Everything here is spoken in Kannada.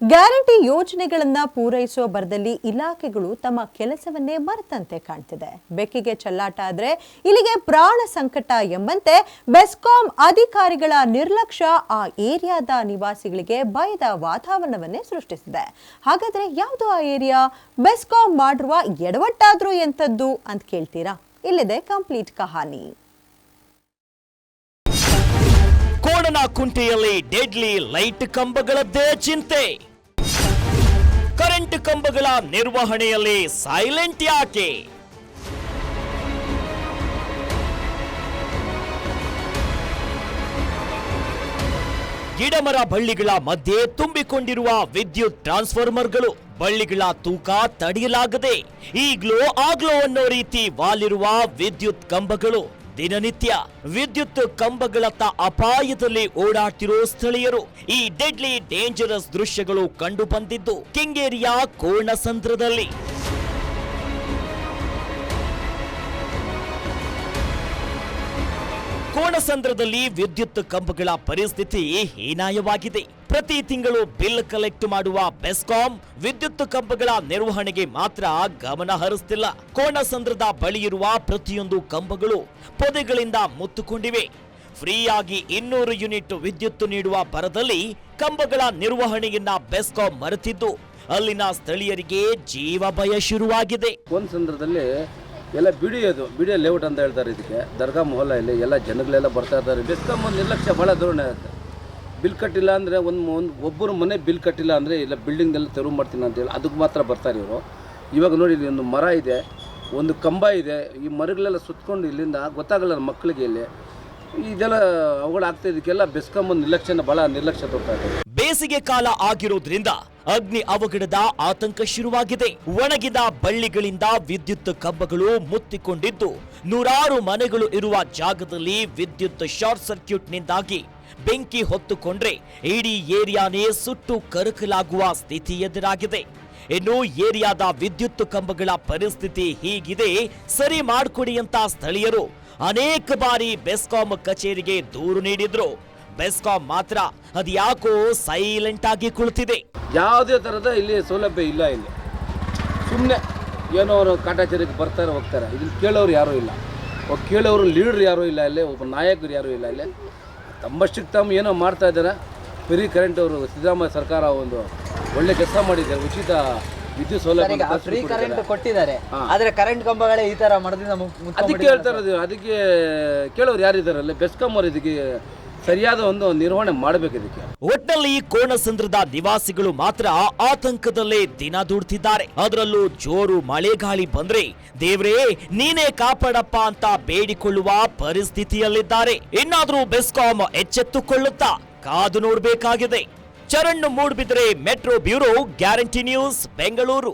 ಗ್ಯಾರಂಟಿ ಯೋಜನೆಗಳನ್ನ ಪೂರೈಸುವ ಭರದಲ್ಲಿ ಇಲಾಖೆಗಳು ತಮ್ಮ ಕೆಲಸವನ್ನೇ ಮರೆತಂತೆ ಕಾಣ್ತಿದೆ. ಬೆಕ್ಕಿಗೆ ಚೆಲ್ಲಾಟ ಆದ್ರೆ ಇಲ್ಲಿಗೆ ಪ್ರಾಣ ಸಂಕಟ ಎಂಬಂತೆ ಬೆಸ್ಕಾಂ ಅಧಿಕಾರಿಗಳ ನಿರ್ಲಕ್ಷ್ಯ ಆ ಏರಿಯಾದ ನಿವಾಸಿಗಳಿಗೆ ಭಯದ ವಾತಾವರಣವನ್ನೇ ಸೃಷ್ಟಿಸಿದೆ. ಹಾಗಾದ್ರೆ ಯಾವುದು ಆ ಏರಿಯಾ? ಬೆಸ್ಕಾಂ ಮಾಡಿರುವ ಎಡವಟ್ಟಾದ್ರೂ ಎಂತದ್ದು ಅಂತ ಕೇಳ್ತೀರಾ? ಇಲ್ಲಿದೆ ಕಂಪ್ಲೀಟ್ ಕಹಾನಿ. ಕೋಣನಕುಂಟೆಯಲ್ಲಿ ಡೆಡ್ಲಿ ಲೈಟ್ ಕಂಬಗಳದ್ದೇ ಚಿಂತೆ. ಕರೆಂಟ್ ಕಂಬಗಳ ನಿರ್ವಹಣೆಯಲ್ಲಿ ಸೈಲೆಂಟ್ ಯಾಕೆ? ಗಿಡಮರ ಬಳ್ಳಿಗಳ ಮಧ್ಯೆ ತುಂಬಿಕೊಂಡಿರುವ ವಿದ್ಯುತ್ ಟ್ರಾನ್ಸ್ಫಾರ್ಮರ್ಗಳು, ಬಳ್ಳಿಗಳ ತೂಕ ತಡೆಯಲಾಗದೆ ಈಗ್ಲೋ ಆಗ್ಲೋ ಅನ್ನೋ ರೀತಿ ವಾಲಿರುವ ವಿದ್ಯುತ್ ಕಂಬಗಳು. ದಿನನಿತ್ಯ ವಿದ್ಯುತ್ ಕಂಬಗಳತ್ತ ಅಪಾಯದಲ್ಲಿ ಓಡಾಡ್ತಿರೋ ಸ್ಥಳೀಯರು ಈ ಡೆಡ್ಲಿ ಡೇಂಜರಸ್ ದೃಶ್ಯಗಳು ಕಂಡು ಬಂದಿದ್ದು ಕೆಂಗೇರಿಯ ಕೋಣಸಂದ್ರದಲ್ಲಿ. ಕೋಣಸಂದ್ರದಲ್ಲಿ ವಿದ್ಯುತ್ ಕಂಬಗಳ ಪರಿಸ್ಥಿತಿ ಹೀನಾಯವಾಗಿದೆ. ಪ್ರತಿ ತಿಂಗಳು ಬಿಲ್ ಕಲೆಕ್ಟ್ ಮಾಡುವ ಬೆಸ್ಕಾಂ ವಿದ್ಯುತ್ ಕಂಬಗಳ ನಿರ್ವಹಣೆಗೆ ಮಾತ್ರ ಗಮನ ಹರಿಸ್ತಿಲ್ಲ. ಕೋಣಸಂದ್ರದ ಬಳಿ ಇರುವ ಪ್ರತಿಯೊಂದು ಕಂಬಗಳು ಪೊದೆಗಳಿಂದ ಮುತ್ತುಕೊಂಡಿವೆ. ಫ್ರೀಯಾಗಿ 200 ಯೂನಿಟ್ ವಿದ್ಯುತ್ ನೀಡುವ ಭರದಲ್ಲಿ ಕಂಬಗಳ ನಿರ್ವಹಣೆಯನ್ನ ಬೆಸ್ಕಾಂ ಮರೆತಿದ್ದು ಅಲ್ಲಿನ ಸ್ಥಳೀಯರಿಗೆ ಜೀವ ಭಯ ಶುರುವಾಗಿದೆ. ಕೋಣಸಂದ್ರದಲ್ಲಿ ಎಲ್ಲ ಬಿಡಿಯೋ ಲೇಔಟ್ ಅಂತ ಹೇಳ್ತಾರೆ. ಇದಕ್ಕೆ ದರ್ಗಾ ಮೊಹಲ್ಲ ಇಲ್ಲಿ ಎಲ್ಲ ಜನಗಳೆಲ್ಲ ಬರ್ತಾ ಇದ್ದಾರೆ. ಬೆಸ್ಕಾಂ ಒಂದು ನಿರ್ಲಕ್ಷ್ಯ ಭಾಳ ಧೋರಣೆ ಆಗುತ್ತೆ. ಬಿಲ್ ಕಟ್ಟಿಲ್ಲ ಅಂದರೆ ಒಬ್ಬರು ಮನೆ ಬಿಲ್ ಕಟ್ಟಿಲ್ಲ ಅಂದರೆ ಇಲ್ಲ ಬಿಲ್ಡಿಂಗ್ನೆಲ್ಲ ತೆರವು ಮಾಡ್ತೀನಿ ಅಂತೇಳಿ ಅದಕ್ಕೆ ಮಾತ್ರ ಬರ್ತಾರೆ ಇವರು. ಇವಾಗ ನೋಡಿ ಇಲ್ಲಿ ಒಂದು ಮರ ಇದೆ, ಒಂದು ಕಂಬ ಇದೆ, ಈ ಮರಗಳೆಲ್ಲ ಸುತ್ತಕೊಂಡು ಇಲ್ಲಿಂದ ಗೊತ್ತಾಗಲ್ಲ ಮಕ್ಕಳಿಗೆ ಇಲ್ಲಿ ಇದೆಲ್ಲ ಅವುಗಳಾಗ್ತಾ ಇದಕ್ಕೆಲ್ಲ ಬೆಸ್ಕಾಂ ಒಂದು ನಿರ್ಲಕ್ಷ್ಯ ತೋರ್ತಾ ಇದೆ. ಬೇಸಿಗೆ ಕಾಲ ಆಗಿರೋದ್ರಿಂದ ಅಗ್ನಿ ಅವಘಡದ ಆತಂಕ ಶುರುವಾಗಿದೆ. ಒಣಗಿದ ಬಳ್ಳಿಗಳಿಂದ ವಿದ್ಯುತ್ ಕಂಬಗಳು ಮುತ್ತಿಕೊಂಡಿದ್ದು ನೂರಾರು ಮನೆಗಳು ಇರುವ ಜಾಗದಲ್ಲಿ ವಿದ್ಯುತ್ ಶಾರ್ಟ್ ಸರ್ಕ್ಯೂಟ್ನಿಂದಾಗಿ ಬೆಂಕಿ ಹೊತ್ತುಕೊಂಡ್ರೆ ಇಡೀ ಏರಿಯಾನೇ ಸುಟ್ಟು ಕರಕಲಾಗುವ ಸ್ಥಿತಿ ಎದುರಾಗಿದೆ. ಇನ್ನು ಏರಿಯಾದ ವಿದ್ಯುತ್ ಕಂಬಗಳ ಪರಿಸ್ಥಿತಿ ಹೀಗಿದೆ, ಸರಿ ಮಾಡಿಕೊಡಿ ಅಂತ ಸ್ಥಳೀಯರು ಅನೇಕ ಬಾರಿ ಬೆಸ್ಕಾಂ ಕಚೇರಿಗೆ ದೂರು ನೀಡಿದ್ರು. ಬೆಸ್ಕಾಂ ಮಾತ್ರ ಅದ್ಯಾಕೋ ಸೈಲೆಂಟ್ ಆಗಿ ಕುಳಿತಿದೆ. ಯಾವುದೇ ಥರದ ಇಲ್ಲಿ ಸೌಲಭ್ಯ ಇಲ್ಲ. ಇಲ್ಲಿ ಸುಮ್ಮನೆ ಏನೋ ಅವರು ಕಾಟಾಚಾರಕ್ಕೆ ಬರ್ತಾರೆ ಹೋಗ್ತಾರೆ. ಇದನ್ನು ಕೇಳೋರು ಯಾರೂ ಇಲ್ಲ, ಕೇಳೋರು ಲೀಡರ್ ಯಾರೂ ಇಲ್ಲ, ಇಲ್ಲಿ ಒಬ್ಬ ನಾಯಕರು ಯಾರೂ ಇಲ್ಲ. ಇಲ್ಲಿ ತಮ್ಮಷ್ಟಕ್ಕೆ ತಮ್ಮ ಏನೋ ಮಾಡ್ತಾ ಇದ್ದಾರೆ. ಫ್ರೀ ಕರೆಂಟ್ ಅವರು ಸಿದ್ದರಾಮಯ್ಯ ಸರ್ಕಾರ ಒಂದು ಒಳ್ಳೆ ಕೆಲಸ ಮಾಡಿದ್ದಾರೆ. ಉಚಿತ ವಿದ್ಯುತ್ ಸೌಲಭ್ಯ ಫ್ರೀ ಕರೆಂಟ್ ಕೊಟ್ಟಿದ್ದಾರೆ. ಆದ್ರೆ ಕರೆಂಟ್ ಕಂಬಗಳೇ ಈ ತರ ಮರದಿಂದ ಅದಕ್ಕೆ ಹೇಳ್ತಾ ಇರೋದು. ಅದಕ್ಕೆ ಕೇಳೋರು ಯಾರಿದ್ದಾರಲ್ಲ ಬೆಸ್ಕಾಂ ಅವರು ಇದಕ್ಕೆ ಸರಿಯಾದ ಒಂದು ನಿರ್ವಹಣೆ ಮಾಡಬೇಕು. ಇದಕ್ಕೆ ಒಟ್ನಲ್ಲಿ ಕೋಣಸಂದ್ರದ ನಿವಾಸಿಗಳು ಮಾತ್ರ ಆತಂಕದಲ್ಲೇ ದಿನ ದೂಡ್ತಿದ್ದಾರೆ. ಅದರಲ್ಲೂ ಜೋರು ಮಳೆಗಾಳಿ ಬಂದ್ರೆ ದೇವ್ರೇ ನೀನೇ ಕಾಪಾಡಪ್ಪ ಅಂತ ಬೇಡಿಕೊಳ್ಳುವ ಪರಿಸ್ಥಿತಿಯಲ್ಲಿದ್ದಾರೆ. ಇನ್ನಾದ್ರೂ ಬೆಸ್ಕಾಂ ಎಚ್ಚೆತ್ತುಕೊಳ್ಳುತ್ತಾ ಕಾದು ನೋಡಬೇಕಾಗಿದೆ. Charan Moodbidri, metro bureau, guarantee news, Bengaluru.